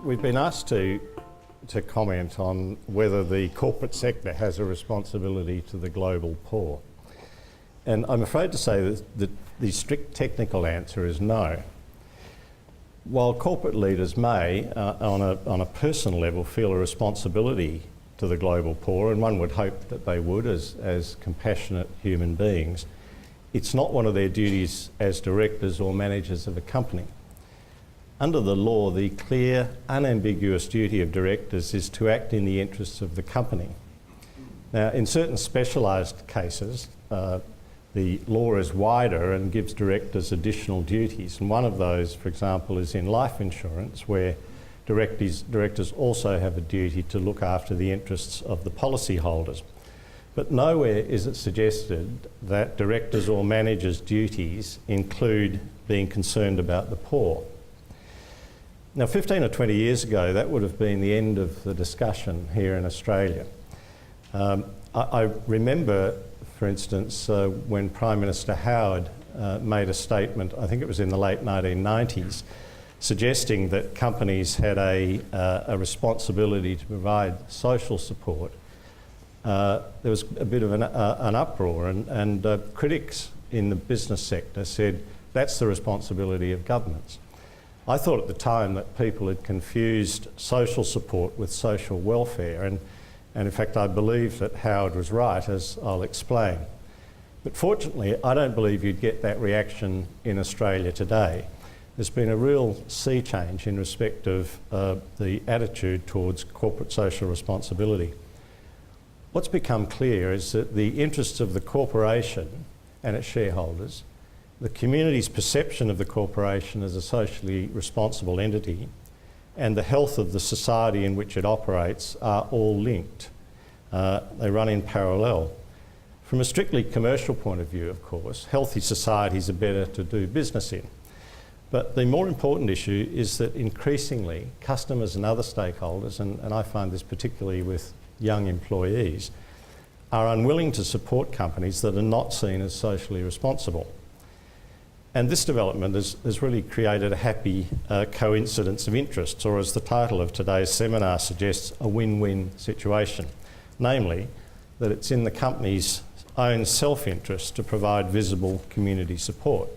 We've been asked to comment on whether the corporate sector has a responsibility to the global poor. And I'm afraid to say that the strict technical answer is no. While corporate leaders may, on a personal level, feel a responsibility to the global poor, and one would hope that they would as compassionate human beings, it's not one of their duties as directors or managers of a company. Under the law, the clear, unambiguous duty of directors is to act in the interests of the company. Now, in certain specialised cases, the law is wider and gives directors additional duties. And one of those, for example, is in life insurance, where directors also have a duty to look after the interests of the policyholders. But nowhere is it suggested that directors or managers' duties include being concerned about the poor. Now, 15 or 20 years ago, that would have been the end of the discussion here in Australia. I remember, for instance, when Prime Minister Howard made a statement, I think it was in the late 1990s, suggesting that companies had a responsibility to provide social support. There was a bit of an uproar, and critics in the business sector said that's the responsibility of governments. I thought at the time that people had confused social support with social welfare, and in fact I believe that Howard was right, as I'll explain. But fortunately, I don't believe you'd get that reaction in Australia today. There's been a real sea change in respect of the attitude towards corporate social responsibility. What's become clear is that the interests of the corporation and its shareholders, the community's perception of the corporation as a socially responsible entity, and the health of the society in which it operates are all linked. They run in parallel. From a strictly commercial point of view, of course, healthy societies are better to do business in. But the more important issue is that increasingly customers and other stakeholders, and I find this particularly with young employees, are unwilling to support companies that are not seen as socially responsible. And this development has really created a happy coincidence of interests, or as the title of today's seminar suggests, a win-win situation. Namely, that it's in the company's own self-interest to provide visible community support.